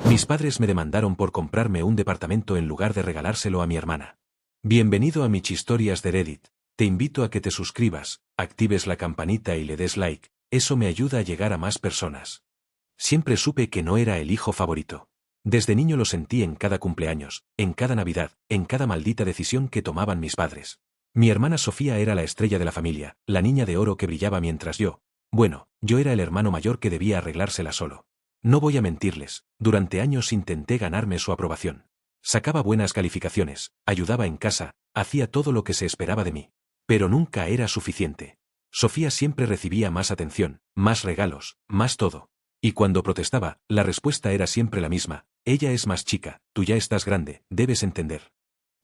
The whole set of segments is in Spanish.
Mis padres me demandaron por comprarme un departamento en lugar de regalárselo a mi hermana. Bienvenido a mis historias de Reddit. Te invito a que te suscribas, actives la campanita y le des like, eso me ayuda a llegar a más personas. Siempre supe que no era el hijo favorito. Desde niño lo sentí en cada cumpleaños, en cada Navidad, en cada maldita decisión que tomaban mis padres. Mi hermana Sofía era la estrella de la familia, la niña de oro que brillaba mientras yo era el hermano mayor que debía arreglársela solo. No voy a mentirles, durante años intenté ganarme su aprobación. Sacaba buenas calificaciones, ayudaba en casa, hacía todo lo que se esperaba de mí. Pero nunca era suficiente. Sofía siempre recibía más atención, más regalos, más todo. Y cuando protestaba, la respuesta era siempre la misma: ella es más chica, tú ya estás grande, debes entender.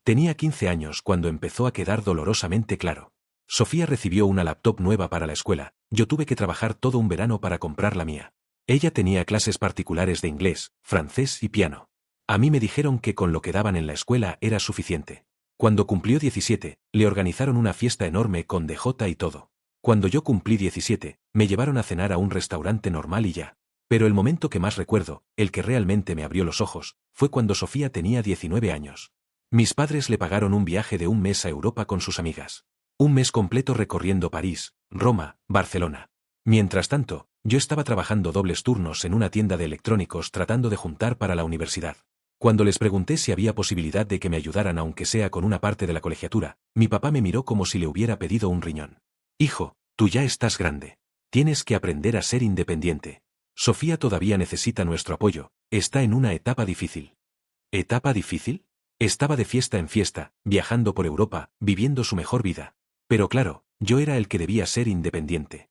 Tenía 15 años cuando empezó a quedar dolorosamente claro. Sofía recibió una laptop nueva para la escuela, yo tuve que trabajar todo un verano para comprar la mía. Ella tenía clases particulares de inglés, francés y piano. A mí me dijeron que con lo que daban en la escuela era suficiente. Cuando cumplió 17, le organizaron una fiesta enorme con DJ y todo. Cuando yo cumplí 17, me llevaron a cenar a un restaurante normal y ya. Pero el momento que más recuerdo, el que realmente me abrió los ojos, fue cuando Sofía tenía 19 años. Mis padres le pagaron un viaje de un mes a Europa con sus amigas. Un mes completo recorriendo París, Roma, Barcelona. Mientras tanto, yo estaba trabajando dobles turnos en una tienda de electrónicos tratando de juntar para la universidad. Cuando les pregunté si había posibilidad de que me ayudaran aunque sea con una parte de la colegiatura, mi papá me miró como si le hubiera pedido un riñón. Hijo, tú ya estás grande. Tienes que aprender a ser independiente. Sofía todavía necesita nuestro apoyo, está en una etapa difícil. ¿Etapa difícil? Estaba de fiesta en fiesta, viajando por Europa, viviendo su mejor vida. Pero claro, yo era el que debía ser independiente.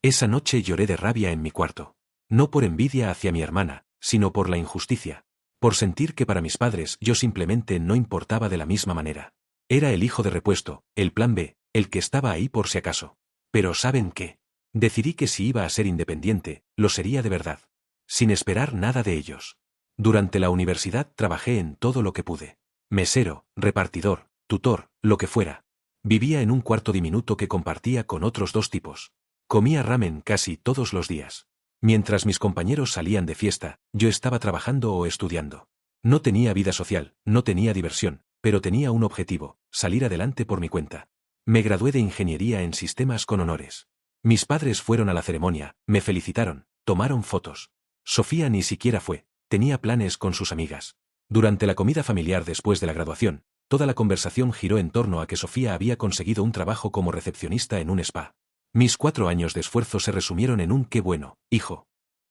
Esa noche lloré de rabia en mi cuarto. No por envidia hacia mi hermana, sino por la injusticia. Por sentir que para mis padres yo simplemente no importaba de la misma manera. Era el hijo de repuesto, el plan B, el que estaba ahí por si acaso. Pero ¿saben qué? Decidí que si iba a ser independiente, lo sería de verdad. Sin esperar nada de ellos. Durante la universidad trabajé en todo lo que pude. Mesero, repartidor, tutor, lo que fuera. Vivía en un cuarto diminuto que compartía con otros 2 tipos. Comía ramen casi todos los días. Mientras mis compañeros salían de fiesta, yo estaba trabajando o estudiando. No tenía vida social, no tenía diversión, pero tenía un objetivo: salir adelante por mi cuenta. Me gradué de ingeniería en sistemas con honores. Mis padres fueron a la ceremonia, me felicitaron, tomaron fotos. Sofía ni siquiera fue, tenía planes con sus amigas. Durante la comida familiar después de la graduación, toda la conversación giró en torno a que Sofía había conseguido un trabajo como recepcionista en un spa. Mis 4 años de esfuerzo se resumieron en un «qué bueno, hijo».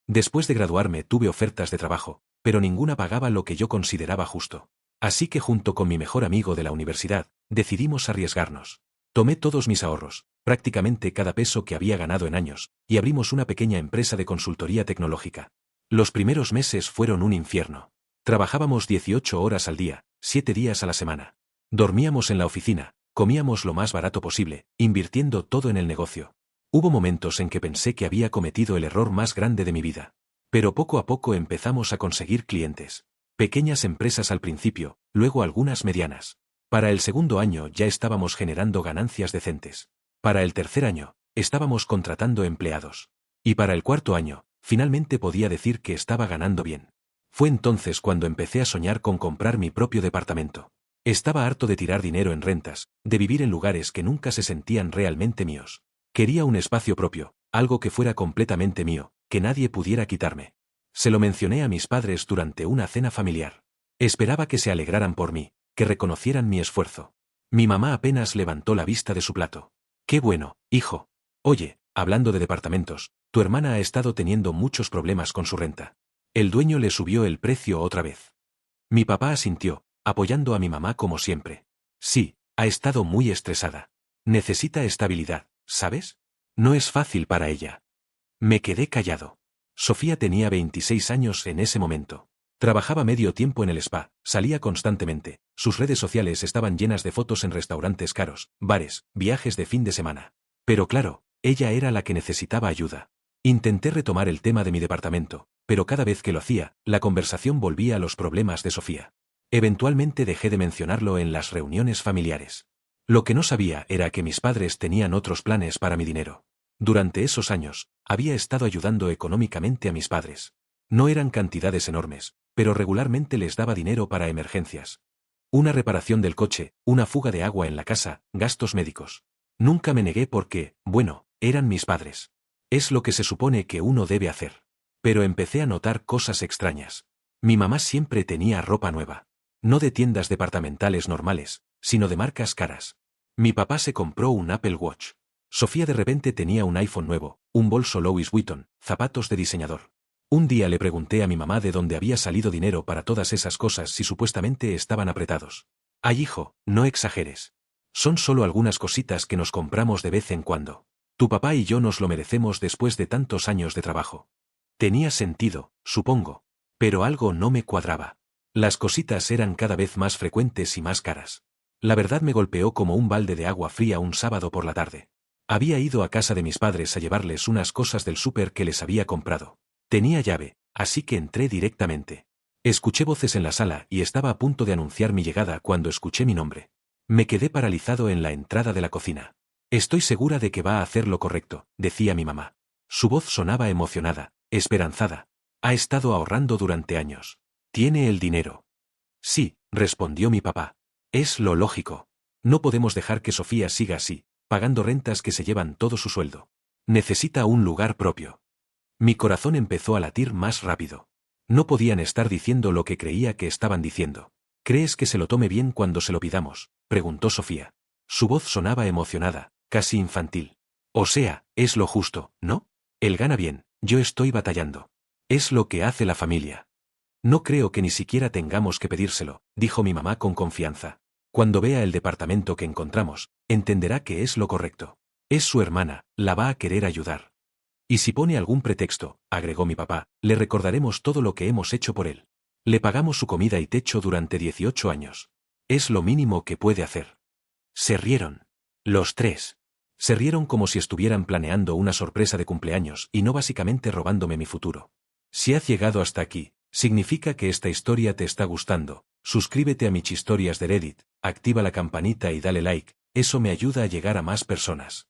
Después de graduarme tuve ofertas de trabajo, pero ninguna pagaba lo que yo consideraba justo. Así que junto con mi mejor amigo de la universidad, decidimos arriesgarnos. Tomé todos mis ahorros, prácticamente cada peso que había ganado en años, y abrimos una pequeña empresa de consultoría tecnológica. Los primeros meses fueron un infierno. Trabajábamos 18 horas al día, 7 días a la semana. Dormíamos en la oficina, comíamos lo más barato posible, invirtiendo todo en el negocio. Hubo momentos en que pensé que había cometido el error más grande de mi vida. Pero poco a poco empezamos a conseguir clientes. Pequeñas empresas al principio, luego algunas medianas. Para el segundo año ya estábamos generando ganancias decentes. Para el tercer año, estábamos contratando empleados. Y para el cuarto año, finalmente podía decir que estaba ganando bien. Fue entonces cuando empecé a soñar con comprar mi propio departamento. Estaba harto de tirar dinero en rentas, de vivir en lugares que nunca se sentían realmente míos. Quería un espacio propio, algo que fuera completamente mío, que nadie pudiera quitarme. Se lo mencioné a mis padres durante una cena familiar. Esperaba que se alegraran por mí, que reconocieran mi esfuerzo. Mi mamá apenas levantó la vista de su plato. «Qué bueno, hijo. Oye, hablando de departamentos, tu hermana ha estado teniendo muchos problemas con su renta. El dueño le subió el precio otra vez». Mi papá asintió, apoyando a mi mamá como siempre. «Sí, ha estado muy estresada. Necesita estabilidad, ¿sabes? No es fácil para ella». Me quedé callado. Sofía tenía 26 años en ese momento. Trabajaba medio tiempo en el spa, salía constantemente, sus redes sociales estaban llenas de fotos en restaurantes caros, bares, viajes de fin de semana. Pero claro, ella era la que necesitaba ayuda. Intenté retomar el tema de mi departamento, pero cada vez que lo hacía, la conversación volvía a los problemas de Sofía. Eventualmente dejé de mencionarlo en las reuniones familiares. Lo que no sabía era que mis padres tenían otros planes para mi dinero. Durante esos años, había estado ayudando económicamente a mis padres. No eran cantidades enormes, pero regularmente les daba dinero para emergencias. Una reparación del coche, una fuga de agua en la casa, gastos médicos. Nunca me negué porque, bueno, eran mis padres. Es lo que se supone que uno debe hacer. Pero empecé a notar cosas extrañas. Mi mamá siempre tenía ropa nueva. No de tiendas departamentales normales, sino de marcas caras. Mi papá se compró un Apple Watch. Sofía de repente tenía un iPhone nuevo, un bolso Louis Vuitton, zapatos de diseñador. Un día le pregunté a mi mamá de dónde había salido dinero para todas esas cosas si supuestamente estaban apretados. Ay, hijo, no exageres. Son solo algunas cositas que nos compramos de vez en cuando. Tu papá y yo nos lo merecemos después de tantos años de trabajo. Tenía sentido, supongo. Pero algo no me cuadraba. Las cositas eran cada vez más frecuentes y más caras. La verdad me golpeó como un balde de agua fría un sábado por la tarde. Había ido a casa de mis padres a llevarles unas cosas del súper que les había comprado. Tenía llave, así que entré directamente. Escuché voces en la sala y estaba a punto de anunciar mi llegada cuando escuché mi nombre. Me quedé paralizado en la entrada de la cocina. Estoy segura de que va a hacer lo correcto, decía mi mamá. Su voz sonaba emocionada, esperanzada. Ha estado ahorrando durante años. Tiene el dinero. Sí, respondió mi papá. Es lo lógico. No podemos dejar que Sofía siga así, pagando rentas que se llevan todo su sueldo. Necesita un lugar propio. Mi corazón empezó a latir más rápido. No podían estar diciendo lo que creía que estaban diciendo. ¿Crees que se lo tome bien cuando se lo pidamos?, preguntó Sofía. Su voz sonaba emocionada, casi infantil. O sea, es lo justo, ¿no? Él gana bien, yo estoy batallando. Es lo que hace la familia. No creo que ni siquiera tengamos que pedírselo, dijo mi mamá con confianza. Cuando vea el departamento que encontramos, entenderá que es lo correcto. Es su hermana, la va a querer ayudar. Y si pone algún pretexto, agregó mi papá, le recordaremos todo lo que hemos hecho por él. Le pagamos su comida y techo durante 18 años. Es lo mínimo que puede hacer. Se rieron. Los tres. Se rieron como si estuvieran planeando una sorpresa de cumpleaños y no básicamente robándome mi futuro. Si has llegado hasta aquí, significa que esta historia te está gustando. Suscríbete a mis historias de Reddit, activa la campanita y dale like, eso me ayuda a llegar a más personas.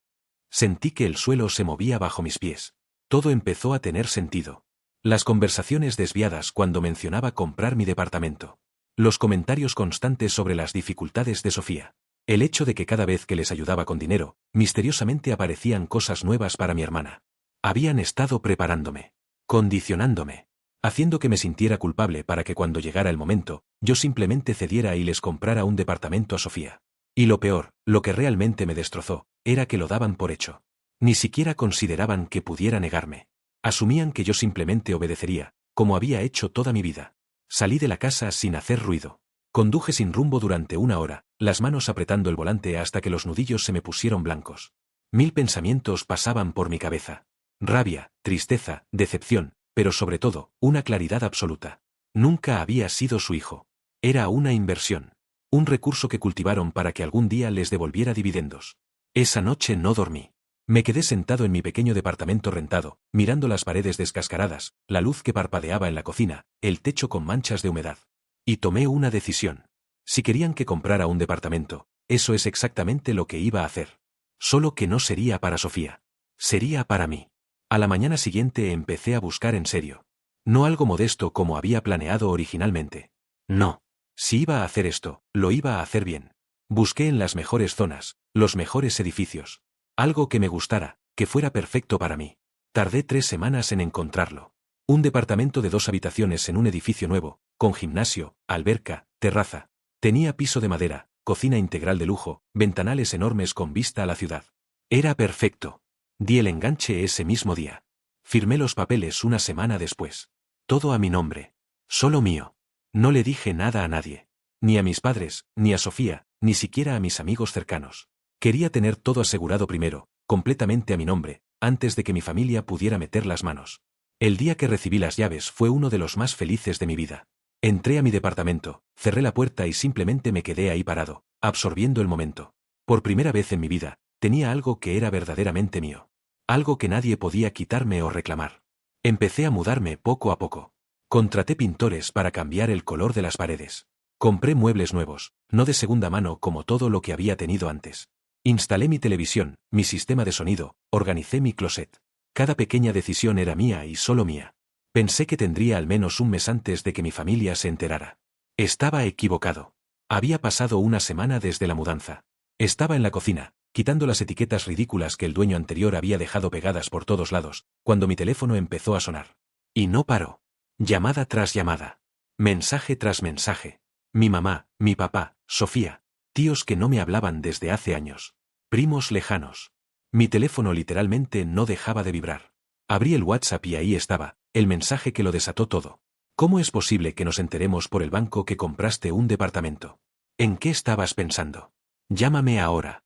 Sentí que el suelo se movía bajo mis pies. Todo empezó a tener sentido. Las conversaciones desviadas cuando mencionaba comprar mi departamento. Los comentarios constantes sobre las dificultades de Sofía. El hecho de que cada vez que les ayudaba con dinero, misteriosamente aparecían cosas nuevas para mi hermana. Habían estado preparándome. Condicionándome. Haciendo que me sintiera culpable para que cuando llegara el momento, yo simplemente cediera y les comprara un departamento a Sofía. Y lo peor, lo que realmente me destrozó, era que lo daban por hecho. Ni siquiera consideraban que pudiera negarme. Asumían que yo simplemente obedecería, como había hecho toda mi vida. Salí de la casa sin hacer ruido. Conduje sin rumbo durante 1 hora, las manos apretando el volante hasta que los nudillos se me pusieron blancos. 1000 pensamientos pasaban por mi cabeza. Rabia, tristeza, decepción, pero sobre todo, una claridad absoluta. Nunca había sido su hijo. Era una inversión. Un recurso que cultivaron para que algún día les devolviera dividendos. Esa noche no dormí. Me quedé sentado en mi pequeño departamento rentado, mirando las paredes descascaradas, la luz que parpadeaba en la cocina, el techo con manchas de humedad. Y tomé una decisión. Si querían que comprara un departamento, eso es exactamente lo que iba a hacer. Solo que no sería para Sofía. Sería para mí. A la mañana siguiente empecé a buscar en serio. No algo modesto como había planeado originalmente. No. Si iba a hacer esto, lo iba a hacer bien. Busqué en las mejores zonas, los mejores edificios. Algo que me gustara, que fuera perfecto para mí. Tardé 3 semanas en encontrarlo. Un departamento de 2 habitaciones en un edificio nuevo, con gimnasio, alberca, terraza. Tenía piso de madera, cocina integral de lujo, ventanales enormes con vista a la ciudad. Era perfecto. Di el enganche ese mismo día. Firmé los papeles una semana después. Todo a mi nombre. Solo mío. No le dije nada a nadie. Ni a mis padres, ni a Sofía, ni siquiera a mis amigos cercanos. Quería tener todo asegurado primero, completamente a mi nombre, antes de que mi familia pudiera meter las manos. El día que recibí las llaves fue uno de los más felices de mi vida. Entré a mi departamento, cerré la puerta y simplemente me quedé ahí parado, absorbiendo el momento. Por primera vez en mi vida, tenía algo que era verdaderamente mío. Algo que nadie podía quitarme o reclamar. Empecé a mudarme poco a poco. Contraté pintores para cambiar el color de las paredes. Compré muebles nuevos, no de segunda mano como todo lo que había tenido antes. Instalé mi televisión, mi sistema de sonido, organicé mi closet. Cada pequeña decisión era mía y solo mía. Pensé que tendría al menos un mes antes de que mi familia se enterara. Estaba equivocado. Había pasado una semana desde la mudanza. Estaba en la cocina, quitando las etiquetas ridículas que el dueño anterior había dejado pegadas por todos lados, cuando mi teléfono empezó a sonar. Y no paró. Llamada tras llamada. Mensaje tras mensaje. Mi mamá, mi papá, Sofía. Tíos que no me hablaban desde hace años. Primos lejanos. Mi teléfono literalmente no dejaba de vibrar. Abrí el WhatsApp y ahí estaba, el mensaje que lo desató todo. ¿Cómo es posible que nos enteremos por el banco que compraste un departamento? ¿En qué estabas pensando? Llámame ahora.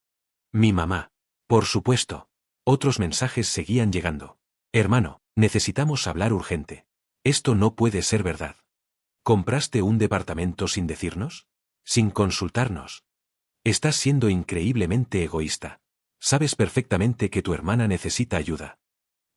Mi mamá. Por supuesto. Otros mensajes seguían llegando. Hermano, necesitamos hablar urgente. Esto no puede ser verdad. ¿Compraste un departamento sin decirnos? Sin consultarnos. Estás siendo increíblemente egoísta. Sabes perfectamente que tu hermana necesita ayuda.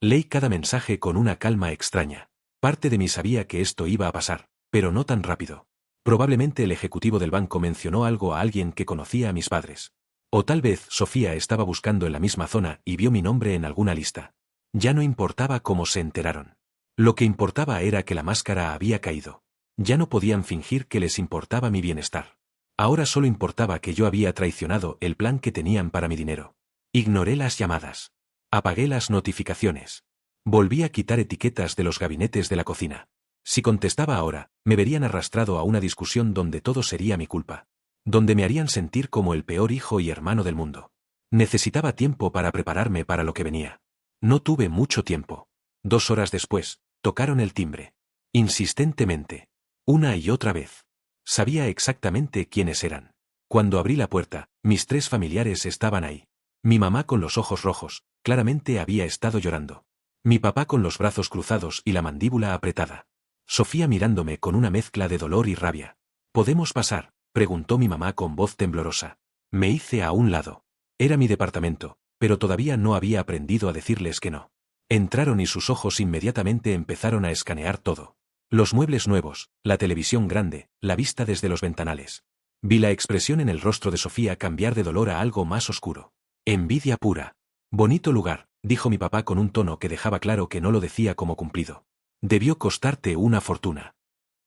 Leí cada mensaje con una calma extraña. Parte de mí sabía que esto iba a pasar, pero no tan rápido. Probablemente el ejecutivo del banco mencionó algo a alguien que conocía a mis padres. O tal vez Sofía estaba buscando en la misma zona y vio mi nombre en alguna lista. Ya no importaba cómo se enteraron. Lo que importaba era que la máscara había caído. Ya no podían fingir que les importaba mi bienestar. Ahora solo importaba que yo había traicionado el plan que tenían para mi dinero. Ignoré las llamadas. Apagué las notificaciones. Volví a quitar etiquetas de los gabinetes de la cocina. Si contestaba ahora, me verían arrastrado a una discusión donde todo sería mi culpa. Donde me harían sentir como el peor hijo y hermano del mundo. Necesitaba tiempo para prepararme para lo que venía. No tuve mucho tiempo. 2 horas después, tocaron el timbre. Insistentemente. Una y otra vez. Sabía exactamente quiénes eran. Cuando abrí la puerta, mis 3 familiares estaban ahí. Mi mamá con los ojos rojos, claramente había estado llorando. Mi papá con los brazos cruzados y la mandíbula apretada. Sofía mirándome con una mezcla de dolor y rabia. ¿Podemos pasar?, preguntó mi mamá con voz temblorosa. Me hice a un lado. Era mi departamento, pero todavía no había aprendido a decirles que no. Entraron y sus ojos inmediatamente empezaron a escanear todo. Los muebles nuevos, la televisión grande, la vista desde los ventanales. Vi la expresión en el rostro de Sofía cambiar de dolor a algo más oscuro. Envidia pura. Bonito lugar, dijo mi papá con un tono que dejaba claro que no lo decía como cumplido. Debió costarte una fortuna.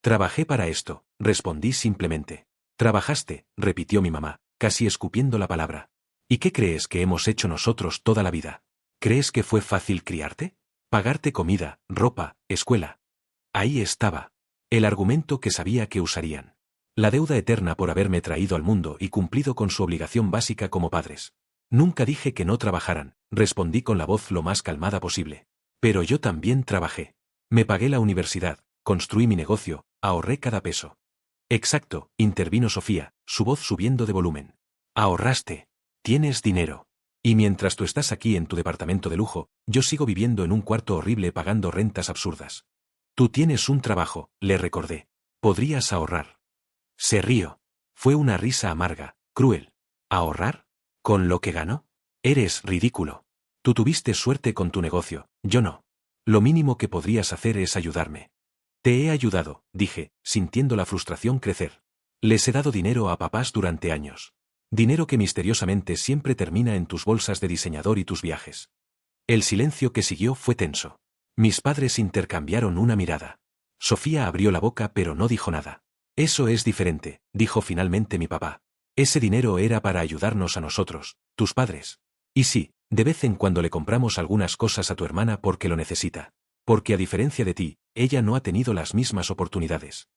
Trabajé para esto, respondí simplemente. Trabajaste, repitió mi mamá, casi escupiendo la palabra. ¿Y qué crees que hemos hecho nosotros toda la vida? ¿Crees que fue fácil criarte? Pagarte comida, ropa, escuela. Ahí estaba. El argumento que sabía que usarían. La deuda eterna por haberme traído al mundo y cumplido con su obligación básica como padres. Nunca dije que no trabajaran, respondí con la voz lo más calmada posible. Pero yo también trabajé. Me pagué la universidad, construí mi negocio, ahorré cada peso. Exacto, intervino Sofía, su voz subiendo de volumen. Ahorraste. Tienes dinero. Y mientras tú estás aquí en tu departamento de lujo, yo sigo viviendo en un cuarto horrible pagando rentas absurdas. Tú tienes un trabajo, le recordé. Podrías ahorrar. Se rió. Fue una risa amarga, cruel. ¿Ahorrar? ¿Con lo que ganó? Eres ridículo. Tú tuviste suerte con tu negocio, yo no. Lo mínimo que podrías hacer es ayudarme. Te he ayudado, dije, sintiendo la frustración crecer. Les he dado dinero a papás durante años. Dinero que misteriosamente siempre termina en tus bolsas de diseñador y tus viajes. El silencio que siguió fue tenso. Mis padres intercambiaron una mirada. Sofía abrió la boca pero no dijo nada. Eso es diferente, dijo finalmente mi papá. Ese dinero era para ayudarnos a nosotros, tus padres. Y sí, de vez en cuando le compramos algunas cosas a tu hermana porque lo necesita. Porque a diferencia de ti, ella no ha tenido las mismas oportunidades.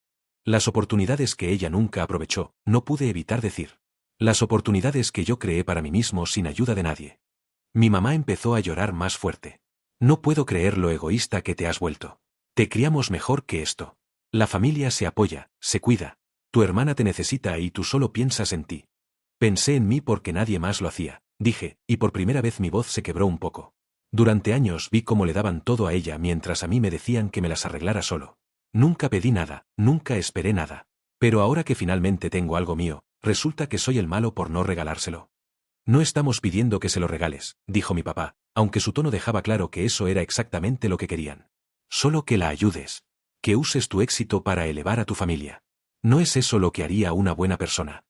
Las oportunidades que ella nunca aprovechó, no pude evitar decir. Las oportunidades que yo creé para mí mismo sin ayuda de nadie. Mi mamá empezó a llorar más fuerte. No puedo creer lo egoísta que te has vuelto. Te criamos mejor que esto. La familia se apoya, se cuida. Tu hermana te necesita y tú solo piensas en ti. Pensé en mí porque nadie más lo hacía, dije, y por primera vez mi voz se quebró un poco. Durante años vi cómo le daban todo a ella mientras a mí me decían que me las arreglara solo. Nunca pedí nada, nunca esperé nada. Pero ahora que finalmente tengo algo mío, resulta que soy el malo por no regalárselo. No estamos pidiendo que se lo regales, dijo mi papá, aunque su tono dejaba claro que eso era exactamente lo que querían. Solo que la ayudes. Que uses tu éxito para elevar a tu familia. ¿No es eso lo que haría una buena persona?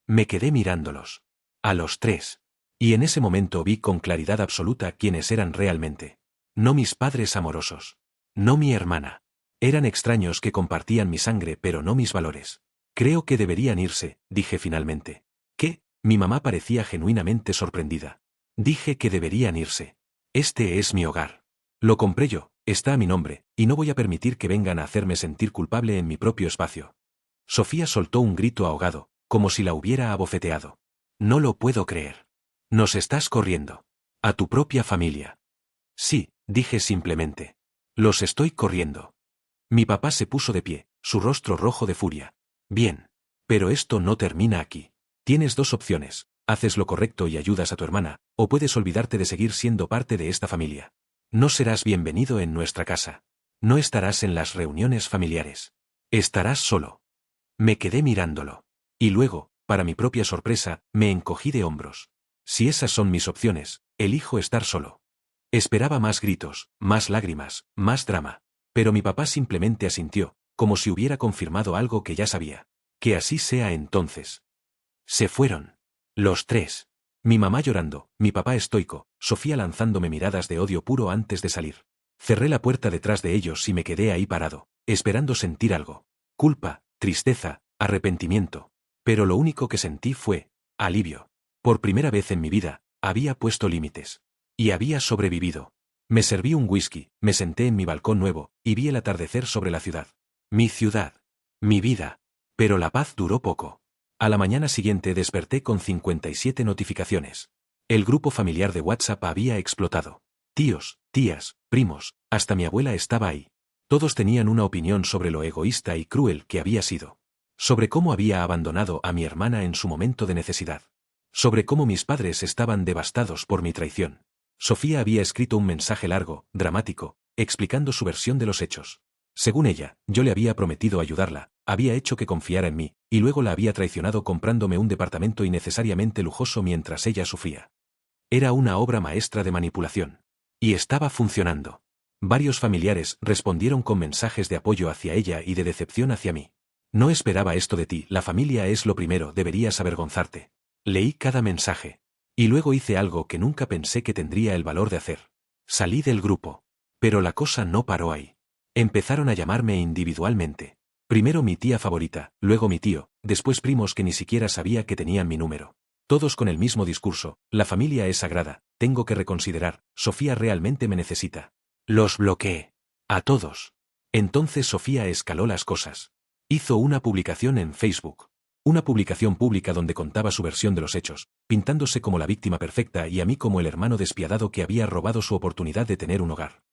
Me quedé mirándolos. A los 3. Y en ese momento vi con claridad absoluta quiénes eran realmente. No mis padres amorosos. No mi hermana. Eran extraños que compartían mi sangre pero no mis valores. Creo que deberían irse, dije finalmente. ¿Qué? Mi mamá parecía genuinamente sorprendida. Dije que deberían irse. Este es mi hogar. Lo compré yo, está a mi nombre, y no voy a permitir que vengan a hacerme sentir culpable en mi propio espacio. Sofía soltó un grito ahogado, como si la hubiera abofeteado. No lo puedo creer. Nos estás corriendo. A tu propia familia. Sí, dije simplemente. Los estoy corriendo. Mi papá se puso de pie, su rostro rojo de furia. Bien. Pero esto no termina aquí. Tienes dos opciones, haces lo correcto y ayudas a tu hermana, o puedes olvidarte de seguir siendo parte de esta familia. No serás bienvenido en nuestra casa. No estarás en las reuniones familiares. Estarás solo. Me quedé mirándolo. Y luego, para mi propia sorpresa, me encogí de hombros. Si esas son mis opciones, elijo estar solo. Esperaba más gritos, más lágrimas, más drama. Pero mi papá simplemente asintió, como si hubiera confirmado algo que ya sabía. Que así sea entonces. Se fueron. Los tres. Mi mamá llorando, mi papá estoico, Sofía lanzándome miradas de odio puro antes de salir. Cerré la puerta detrás de ellos y me quedé ahí parado, esperando sentir algo. Culpa, tristeza, arrepentimiento. Pero lo único que sentí fue alivio. Por primera vez en mi vida, había puesto límites. Y había sobrevivido. Me serví un whisky, me senté en mi balcón nuevo, y vi el atardecer sobre la ciudad. Mi ciudad. Mi vida. Pero la paz duró poco. A la mañana siguiente desperté con 57 notificaciones. El grupo familiar de WhatsApp había explotado. Tíos, tías, primos, hasta mi abuela estaba ahí. Todos tenían una opinión sobre lo egoísta y cruel que había sido. Sobre cómo había abandonado a mi hermana en su momento de necesidad. Sobre cómo mis padres estaban devastados por mi traición. Sofía había escrito un mensaje largo, dramático, explicando su versión de los hechos. Según ella, yo le había prometido ayudarla, había hecho que confiara en mí, y luego la había traicionado comprándome un departamento innecesariamente lujoso mientras ella sufría. Era una obra maestra de manipulación. Y estaba funcionando. Varios familiares respondieron con mensajes de apoyo hacia ella y de decepción hacia mí. No esperaba esto de ti, la familia es lo primero, deberías avergonzarte. Leí cada mensaje. Y luego hice algo que nunca pensé que tendría el valor de hacer. Salí del grupo. Pero la cosa no paró ahí. Empezaron a llamarme individualmente. Primero mi tía favorita, luego mi tío, después primos que ni siquiera sabía que tenían mi número. Todos con el mismo discurso, la familia es sagrada, tengo que reconsiderar, Sofía realmente me necesita. Los bloqueé. A todos. Entonces Sofía escaló las cosas. Hizo una publicación en Facebook. Una publicación pública donde contaba su versión de los hechos, pintándose como la víctima perfecta y a mí como el hermano despiadado que había robado su oportunidad de tener un hogar.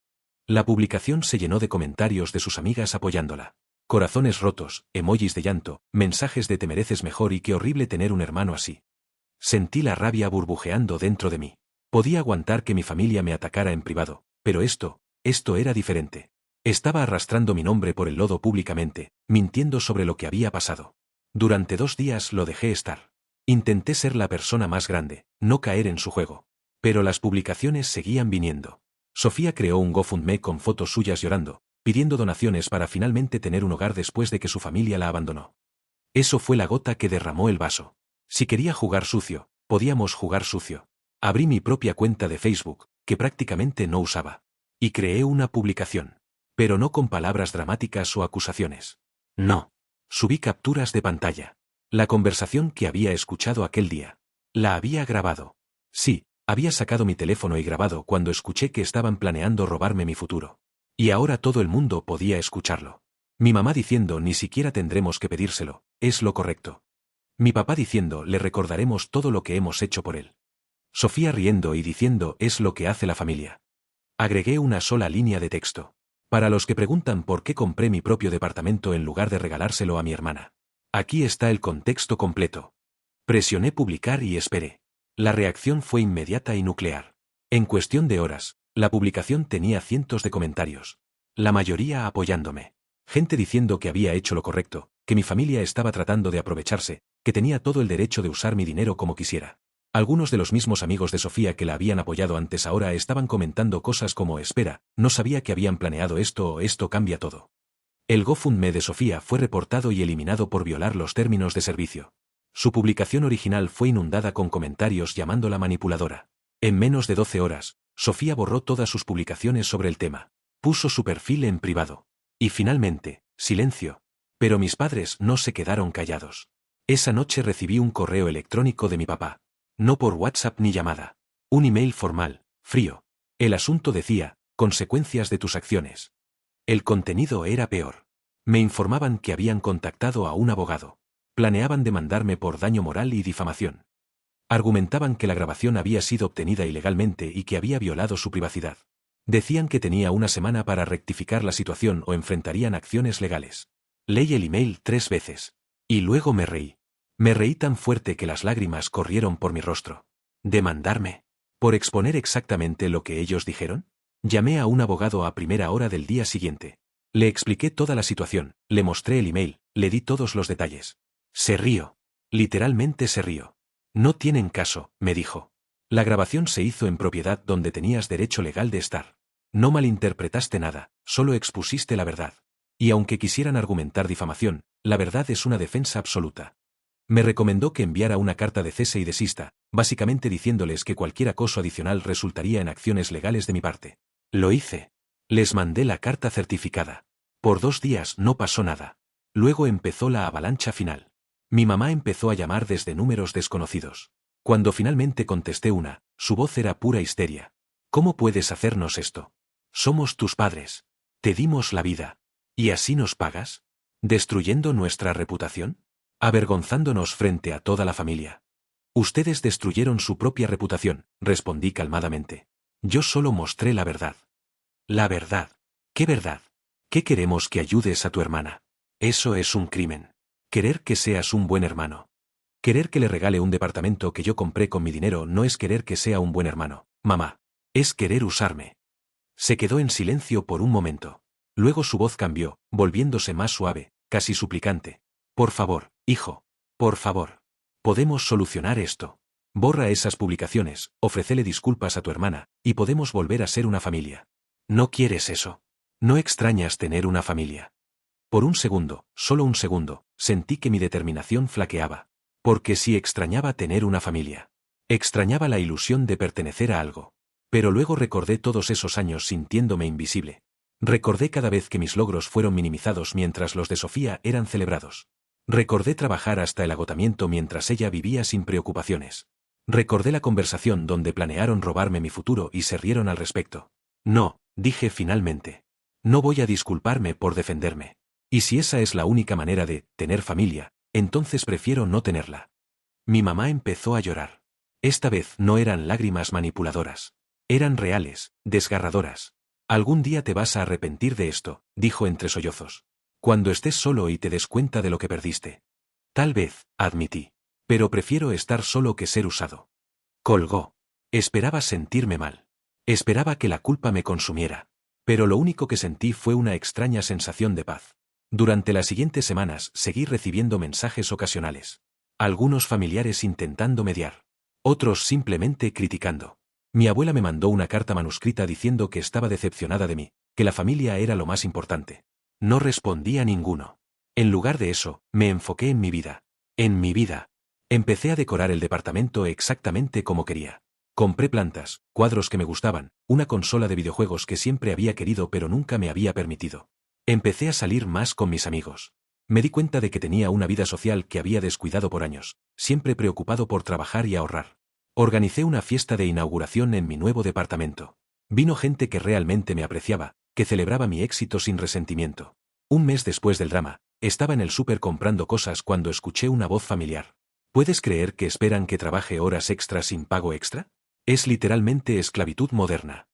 La publicación se llenó de comentarios de sus amigas apoyándola. Corazones rotos, emojis de llanto, mensajes de te mereces mejor y qué horrible tener un hermano así. Sentí la rabia burbujeando dentro de mí. Podía aguantar que mi familia me atacara en privado, pero esto era diferente. Estaba arrastrando mi nombre por el lodo públicamente, mintiendo sobre lo que había pasado. Durante 2 días lo dejé estar. Intenté ser la persona más grande, no caer en su juego. Pero las publicaciones seguían viniendo. Sofía creó un GoFundMe con fotos suyas llorando, pidiendo donaciones para finalmente tener un hogar después de que su familia la abandonó. Eso fue la gota que derramó el vaso. Si quería jugar sucio, podíamos jugar sucio. Abrí mi propia cuenta de Facebook, que prácticamente no usaba. Y creé una publicación. Pero no con palabras dramáticas o acusaciones. No. Subí capturas de pantalla. La conversación que había escuchado aquel día. La había grabado. Sí, había sacado mi teléfono y grabado cuando escuché que estaban planeando robarme mi futuro. Y ahora todo el mundo podía escucharlo. Mi mamá diciendo ni siquiera tendremos que pedírselo, es lo correcto. Mi papá diciendo le recordaremos todo lo que hemos hecho por él. Sofía riendo y diciendo es lo que hace la familia. Agregué una sola línea de texto. Para los que preguntan por qué compré mi propio departamento en lugar de regalárselo a mi hermana. Aquí está el contexto completo. Presioné publicar y esperé. La reacción fue inmediata y nuclear. En cuestión de horas, la publicación tenía cientos de comentarios. La mayoría apoyándome. Gente diciendo que había hecho lo correcto, que mi familia estaba tratando de aprovecharse, que tenía todo el derecho de usar mi dinero como quisiera. Algunos de los mismos amigos de Sofía que la habían apoyado antes ahora estaban comentando cosas como espera, no sabía que habían planeado esto o esto cambia todo. El GoFundMe de Sofía fue reportado y eliminado por violar los términos de servicio. Su publicación original fue inundada con comentarios llamándola manipuladora. En menos de 12 horas, Sofía borró todas sus publicaciones sobre el tema. Puso su perfil en privado. Y finalmente, silencio. Pero mis padres no se quedaron callados. Esa noche recibí un correo electrónico de mi papá. No por WhatsApp ni llamada. Un email formal, frío. El asunto decía, consecuencias de tus acciones. El contenido era peor. Me informaban que habían contactado a un abogado. Planeaban demandarme por daño moral y difamación. Argumentaban que la grabación había sido obtenida ilegalmente y que había violado su privacidad. Decían que tenía una semana para rectificar la situación o enfrentarían acciones legales. Leí el email 3 veces. Y luego me reí. Me reí tan fuerte que las lágrimas corrieron por mi rostro. ¿Demandarme? ¿Por exponer exactamente lo que ellos dijeron? Llamé a un abogado a primera hora del día siguiente. Le expliqué toda la situación, le mostré el email, le di todos los detalles. Se rió. Literalmente se rió. No tienen caso, me dijo. La grabación se hizo en propiedad donde tenías derecho legal de estar. No malinterpretaste nada, solo expusiste la verdad. Y aunque quisieran argumentar difamación, la verdad es una defensa absoluta. Me recomendó que enviara una carta de cese y desista, básicamente diciéndoles que cualquier acoso adicional resultaría en acciones legales de mi parte. Lo hice. Les mandé la carta certificada. Por 2 días no pasó nada. Luego empezó la avalancha final. Mi mamá empezó a llamar desde números desconocidos. Cuando finalmente contesté su voz era pura histeria. ¿Cómo puedes hacernos esto? Somos tus padres. Te dimos la vida. ¿Y así nos pagas? ¿Destruyendo nuestra reputación? ¿Avergonzándonos frente a toda la familia? Ustedes destruyeron su propia reputación, respondí calmadamente. Yo solo mostré la verdad. La verdad. ¿Qué verdad? ¿Qué queremos que ayudes a tu hermana? Eso es un crimen. Querer que seas un buen hermano. Querer que le regale un departamento que yo compré con mi dinero no es querer que sea un buen hermano, mamá. Es querer usarme. Se quedó en silencio por un momento. Luego su voz cambió, volviéndose más suave, casi suplicante. Por favor, hijo. Por favor. Podemos solucionar esto. Borra esas publicaciones, ofrécele disculpas a tu hermana, y podemos volver a ser una familia. No quieres eso. No extrañas tener una familia. Por un segundo, solo un segundo, sentí que mi determinación flaqueaba. Porque sí extrañaba tener una familia. Extrañaba la ilusión de pertenecer a algo. Pero luego recordé todos esos años sintiéndome invisible. Recordé cada vez que mis logros fueron minimizados mientras los de Sofía eran celebrados. Recordé trabajar hasta el agotamiento mientras ella vivía sin preocupaciones. Recordé la conversación donde planearon robarme mi futuro y se rieron al respecto. No, dije finalmente. No voy a disculparme por defenderme. Y si esa es la única manera de tener familia, entonces prefiero no tenerla. Mi mamá empezó a llorar. Esta vez no eran lágrimas manipuladoras. Eran reales, desgarradoras. Algún día te vas a arrepentir de esto, dijo entre sollozos. Cuando estés solo y te des cuenta de lo que perdiste. Tal vez, admití. Pero prefiero estar solo que ser usado. Colgó. Esperaba sentirme mal. Esperaba que la culpa me consumiera. Pero lo único que sentí fue una extraña sensación de paz. Durante las siguientes semanas seguí recibiendo mensajes ocasionales. Algunos familiares intentando mediar. Otros simplemente criticando. Mi abuela me mandó una carta manuscrita diciendo que estaba decepcionada de mí, que la familia era lo más importante. No respondí a ninguno. En lugar de eso, me enfoqué en mi vida. En mi vida. Empecé a decorar el departamento exactamente como quería. Compré plantas, cuadros que me gustaban, una consola de videojuegos que siempre había querido pero nunca me había permitido. Empecé a salir más con mis amigos. Me di cuenta de que tenía una vida social que había descuidado por años, siempre preocupado por trabajar y ahorrar. Organicé una fiesta de inauguración en mi nuevo departamento. Vino gente que realmente me apreciaba, que celebraba mi éxito sin resentimiento. Un mes después del drama, estaba en el súper comprando cosas cuando escuché una voz familiar. ¿Puedes creer que esperan que trabaje horas extras sin pago extra? Es literalmente esclavitud moderna.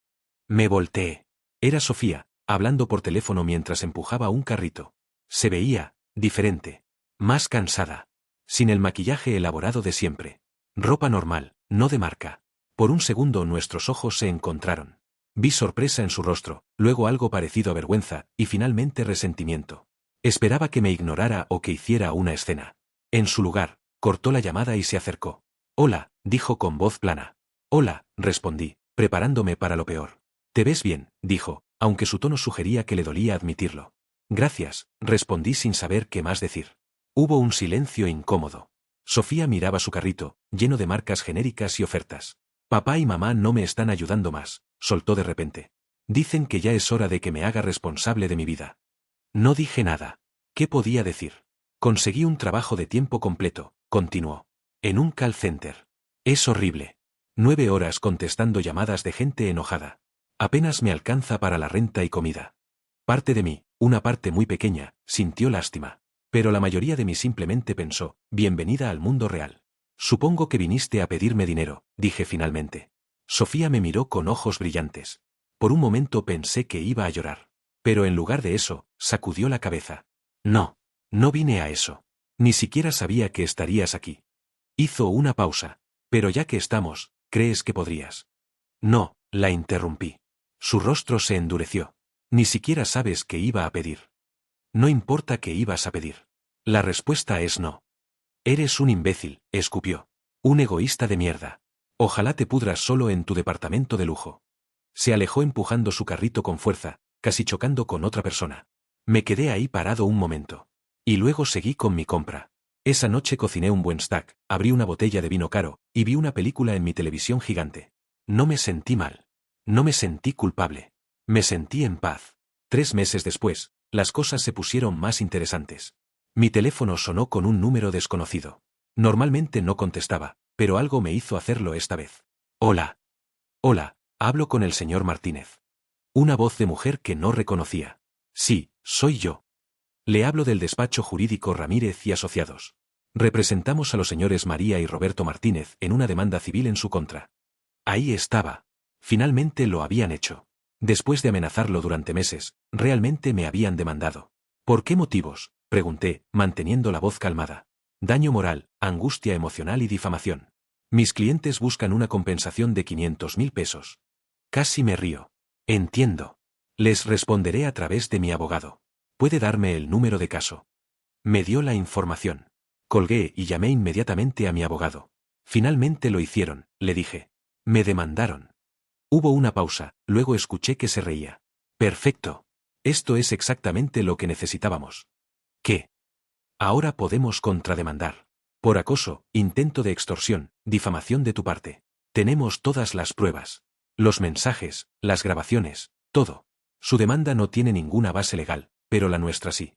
Me volteé. Era Sofía, hablando por teléfono mientras empujaba un carrito. Se veía, diferente. Más cansada. Sin el maquillaje elaborado de siempre. Ropa normal, no de marca. Por un segundo nuestros ojos se encontraron. Vi sorpresa en su rostro, luego algo parecido a vergüenza, y finalmente resentimiento. Esperaba que me ignorara o que hiciera una escena. En su lugar, cortó la llamada y se acercó. Hola, dijo con voz plana. Hola, respondí, preparándome para lo peor. Te ves bien, dijo, aunque su tono sugería que le dolía admitirlo. Gracias, respondí sin saber qué más decir. Hubo un silencio incómodo. Sofía miraba su carrito, lleno de marcas genéricas y ofertas. Papá y mamá no me están ayudando más, soltó de repente. Dicen que ya es hora de que me haga responsable de mi vida. No dije nada. ¿Qué podía decir? Conseguí un trabajo de tiempo completo, continuó. En un call center. Es horrible. 9 horas contestando llamadas de gente enojada. Apenas me alcanza para la renta y comida. Parte de mí, una parte muy pequeña, sintió lástima. Pero la mayoría de mí simplemente pensó, bienvenida al mundo real. Supongo que viniste a pedirme dinero, dije finalmente. Sofía me miró con ojos brillantes. Por un momento pensé que iba a llorar. Pero en lugar de eso, sacudió la cabeza. No, no vine a eso. Ni siquiera sabía que estarías aquí. Hizo una pausa. Pero ya que estamos, ¿crees que podrías? No, la interrumpí. Su rostro se endureció. Ni siquiera sabes qué iba a pedir. No importa qué ibas a pedir. La respuesta es no. Eres un imbécil, escupió. Un egoísta de mierda. Ojalá te pudras solo en tu departamento de lujo. Se alejó empujando su carrito con fuerza, casi chocando con otra persona. Me quedé ahí parado un momento. Y luego seguí con mi compra. Esa noche cociné un buen steak, abrí una botella de vino caro, y vi una película en mi televisión gigante. No me sentí mal. No me sentí culpable. Me sentí en paz. 3 meses después, las cosas se pusieron más interesantes. Mi teléfono sonó con un número desconocido. Normalmente no contestaba, pero algo me hizo hacerlo esta vez. Hola. Hola, hablo con el señor Martínez. Una voz de mujer que no reconocía. Sí, soy yo. Le hablo del despacho jurídico Ramírez y Asociados. Representamos a los señores María y Roberto Martínez en una demanda civil en su contra. Ahí estaba. Finalmente lo habían hecho. Después de amenazarlo durante meses, realmente me habían demandado. ¿Por qué motivos?, pregunté, manteniendo la voz calmada. Daño moral, angustia emocional y difamación. Mis clientes buscan una compensación de 500.000 pesos. Casi me río. Entiendo. Les responderé a través de mi abogado. ¿Puede darme el número de caso? Me dio la información. Colgué y llamé inmediatamente a mi abogado. Finalmente lo hicieron, le dije. Me demandaron. Hubo una pausa, luego escuché que se reía. Perfecto. Esto es exactamente lo que necesitábamos. ¿Qué? Ahora podemos contrademandar. Por acoso, intento de extorsión, difamación de tu parte. Tenemos todas las pruebas. Los mensajes, las grabaciones, todo. Su demanda no tiene ninguna base legal, pero la nuestra sí.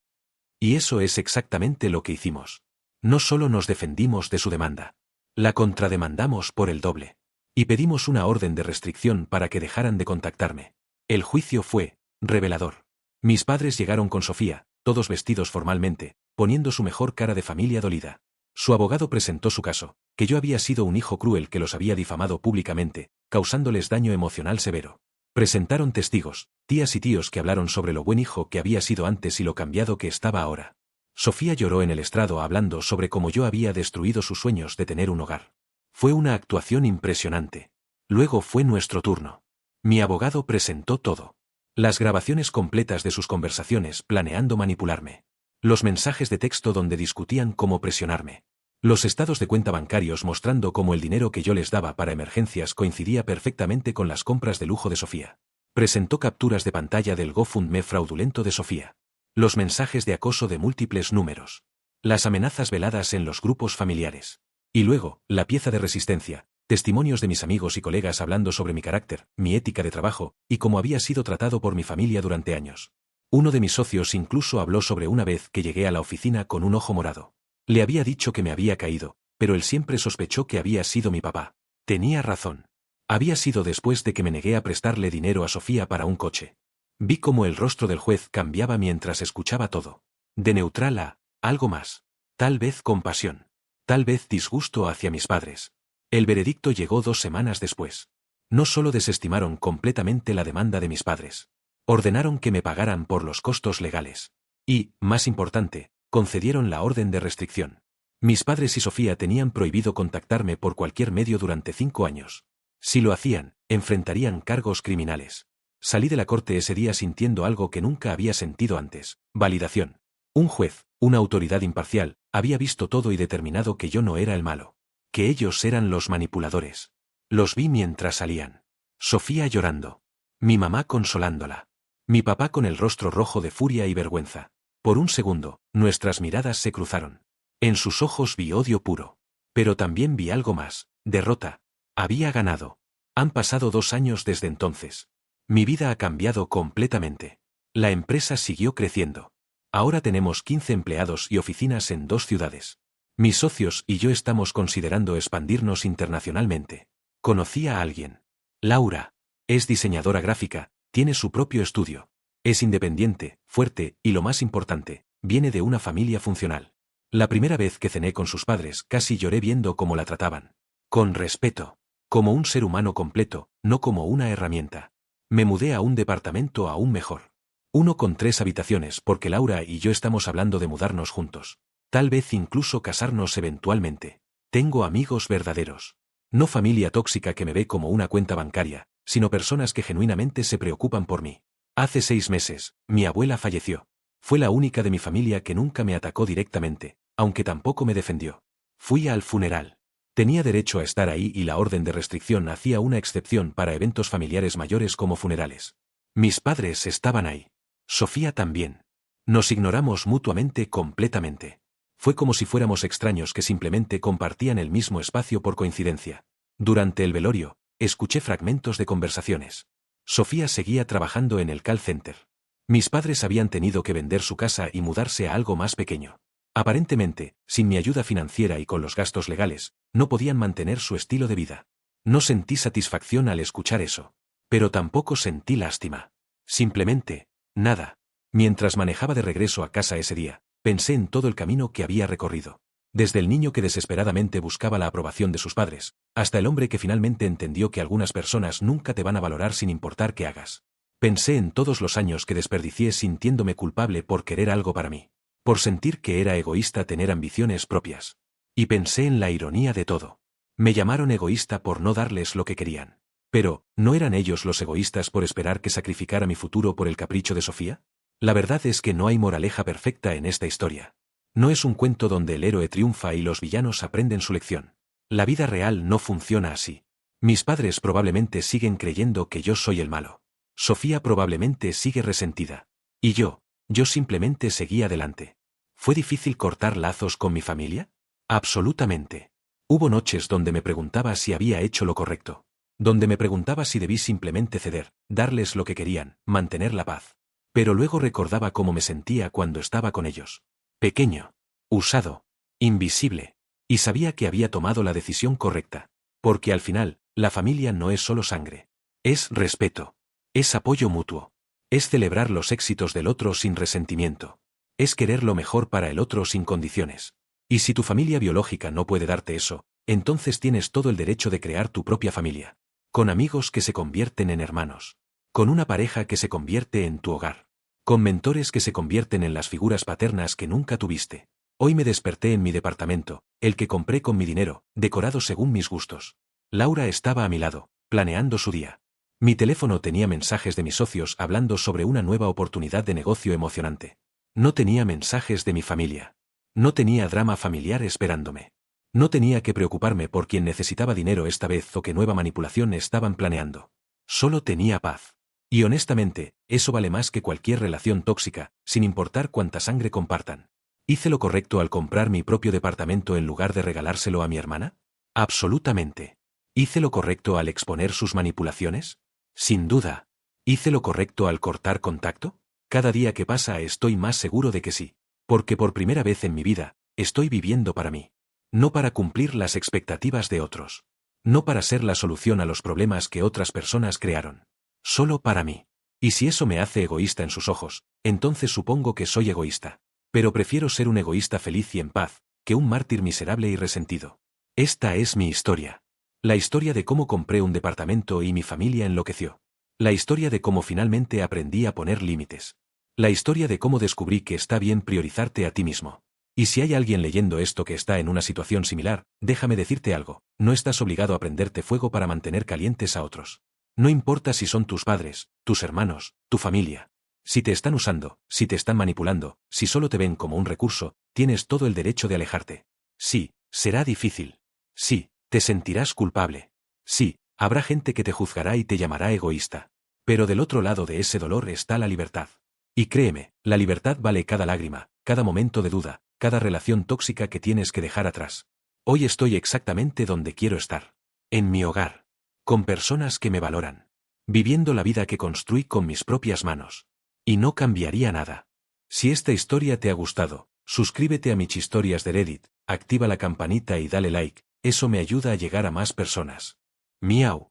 Y eso es exactamente lo que hicimos. No solo nos defendimos de su demanda. La contrademandamos por el doble. Y pedimos una orden de restricción para que dejaran de contactarme. El juicio fue revelador. Mis padres llegaron con Sofía, todos vestidos formalmente, poniendo su mejor cara de familia dolida. Su abogado presentó su caso, que yo había sido un hijo cruel que los había difamado públicamente, causándoles daño emocional severo. Presentaron testigos, tías y tíos que hablaron sobre lo buen hijo que había sido antes y lo cambiado que estaba ahora. Sofía lloró en el estrado hablando sobre cómo yo había destruido sus sueños de tener un hogar. Fue una actuación impresionante. Luego fue nuestro turno. Mi abogado presentó todo. Las grabaciones completas de sus conversaciones planeando manipularme. Los mensajes de texto donde discutían cómo presionarme. Los estados de cuenta bancarios mostrando cómo el dinero que yo les daba para emergencias coincidía perfectamente con las compras de lujo de Sofía. Presentó capturas de pantalla del GoFundMe fraudulento de Sofía. Los mensajes de acoso de múltiples números. Las amenazas veladas en los grupos familiares. Y luego, la pieza de resistencia, testimonios de mis amigos y colegas hablando sobre mi carácter, mi ética de trabajo, y cómo había sido tratado por mi familia durante años. Uno de mis socios incluso habló sobre una vez que llegué a la oficina con un ojo morado. Le había dicho que me había caído, pero él siempre sospechó que había sido mi papá. Tenía razón. Había sido después de que me negué a prestarle dinero a Sofía para un coche. Vi cómo el rostro del juez cambiaba mientras escuchaba todo. De neutral a algo más. Tal vez compasión. Tal vez disgusto hacia mis padres. El veredicto llegó 2 semanas después. No solo desestimaron completamente la demanda de mis padres. Ordenaron que me pagaran por los costos legales. Y, más importante, concedieron la orden de restricción. Mis padres y Sofía tenían prohibido contactarme por cualquier medio durante 5 años. Si lo hacían, enfrentarían cargos criminales. Salí de la corte ese día sintiendo algo que nunca había sentido antes: validación. Un juez, una autoridad imparcial, había visto todo y determinado que yo no era el malo. Que ellos eran los manipuladores. Los vi mientras salían. Sofía llorando. Mi mamá consolándola. Mi papá con el rostro rojo de furia y vergüenza. Por un segundo, nuestras miradas se cruzaron. En sus ojos vi odio puro. Pero también vi algo más: derrota. Había ganado. Han pasado 2 años desde entonces. Mi vida ha cambiado completamente. La empresa siguió creciendo. Ahora tenemos 15 empleados y oficinas en 2 ciudades. Mis socios y yo estamos considerando expandirnos internacionalmente. Conocí a alguien. Laura. Es diseñadora gráfica, tiene su propio estudio. Es independiente, fuerte y lo más importante, viene de una familia funcional. La primera vez que cené con sus padres casi lloré viendo cómo la trataban. Con respeto. Como un ser humano completo, no como una herramienta. Me mudé a un departamento aún mejor. Uno con 3 habitaciones porque Laura y yo estamos hablando de mudarnos juntos. Tal vez incluso casarnos eventualmente. Tengo amigos verdaderos. No familia tóxica que me ve como una cuenta bancaria, sino personas que genuinamente se preocupan por mí. Hace 6 meses, mi abuela falleció. Fue la única de mi familia que nunca me atacó directamente, aunque tampoco me defendió. Fui al funeral. Tenía derecho a estar ahí y la orden de restricción hacía una excepción para eventos familiares mayores como funerales. Mis padres estaban ahí. Sofía también. Nos ignoramos mutuamente completamente. Fue como si fuéramos extraños que simplemente compartían el mismo espacio por coincidencia. Durante el velorio, escuché fragmentos de conversaciones. Sofía seguía trabajando en el call center. Mis padres habían tenido que vender su casa y mudarse a algo más pequeño. Aparentemente, sin mi ayuda financiera y con los gastos legales, no podían mantener su estilo de vida. No sentí satisfacción al escuchar eso. Pero tampoco sentí lástima. Simplemente, nada. Mientras manejaba de regreso a casa ese día, pensé en todo el camino que había recorrido. Desde el niño que desesperadamente buscaba la aprobación de sus padres, hasta el hombre que finalmente entendió que algunas personas nunca te van a valorar sin importar qué hagas. Pensé en todos los años que desperdicié sintiéndome culpable por querer algo para mí. Por sentir que era egoísta tener ambiciones propias. Y pensé en la ironía de todo. Me llamaron egoísta por no darles lo que querían. Pero, ¿no eran ellos los egoístas por esperar que sacrificara mi futuro por el capricho de Sofía? La verdad es que no hay moraleja perfecta en esta historia. No es un cuento donde el héroe triunfa y los villanos aprenden su lección. La vida real no funciona así. Mis padres probablemente siguen creyendo que yo soy el malo. Sofía probablemente sigue resentida. Y yo simplemente seguí adelante. ¿Fue difícil cortar lazos con mi familia? Absolutamente. Hubo noches donde me preguntaba si había hecho lo correcto. Donde me preguntaba si debí simplemente ceder, darles lo que querían, mantener la paz. Pero luego recordaba cómo me sentía cuando estaba con ellos. Pequeño, usado, invisible, y sabía que había tomado la decisión correcta. Porque al final, la familia no es solo sangre. Es respeto. Es apoyo mutuo. Es celebrar los éxitos del otro sin resentimiento. Es querer lo mejor para el otro sin condiciones. Y si tu familia biológica no puede darte eso, entonces tienes todo el derecho de crear tu propia familia. Con amigos que se convierten en hermanos. Con una pareja que se convierte en tu hogar. Con mentores que se convierten en las figuras paternas que nunca tuviste. Hoy me desperté en mi departamento, el que compré con mi dinero, decorado según mis gustos. Laura estaba a mi lado, planeando su día. Mi teléfono tenía mensajes de mis socios hablando sobre una nueva oportunidad de negocio emocionante. No tenía mensajes de mi familia. No tenía drama familiar esperándome. No tenía que preocuparme por quién necesitaba dinero esta vez o qué nueva manipulación estaban planeando. Solo tenía paz. Y honestamente, eso vale más que cualquier relación tóxica, sin importar cuánta sangre compartan. ¿Hice lo correcto al comprar mi propio departamento en lugar de regalárselo a mi hermana? Absolutamente. ¿Hice lo correcto al exponer sus manipulaciones? Sin duda. ¿Hice lo correcto al cortar contacto? Cada día que pasa estoy más seguro de que sí. Porque por primera vez en mi vida, estoy viviendo para mí. No para cumplir las expectativas de otros. No para ser la solución a los problemas que otras personas crearon. Solo para mí. Y si eso me hace egoísta en sus ojos, entonces supongo que soy egoísta. Pero prefiero ser un egoísta feliz y en paz, que un mártir miserable y resentido. Esta es mi historia. La historia de cómo compré un departamento y mi familia enloqueció. La historia de cómo finalmente aprendí a poner límites. La historia de cómo descubrí que está bien priorizarte a ti mismo. Y si hay alguien leyendo esto que está en una situación similar, déjame decirte algo, no estás obligado a prenderte fuego para mantener calientes a otros. No importa si son tus padres, tus hermanos, tu familia. Si te están usando, si te están manipulando, si solo te ven como un recurso, tienes todo el derecho de alejarte. Sí, será difícil. Sí, te sentirás culpable. Sí, habrá gente que te juzgará y te llamará egoísta. Pero del otro lado de ese dolor está la libertad. Y créeme, la libertad vale cada lágrima, cada momento de duda, cada relación tóxica que tienes que dejar atrás. Hoy estoy exactamente donde quiero estar. En mi hogar. Con personas que me valoran. viviendo la vida que construí con mis propias manos. Y no cambiaría nada. Si esta historia te ha gustado, suscríbete a Michistorias de Reddit, activa la campanita y dale like, eso me ayuda a llegar a más personas. Miau.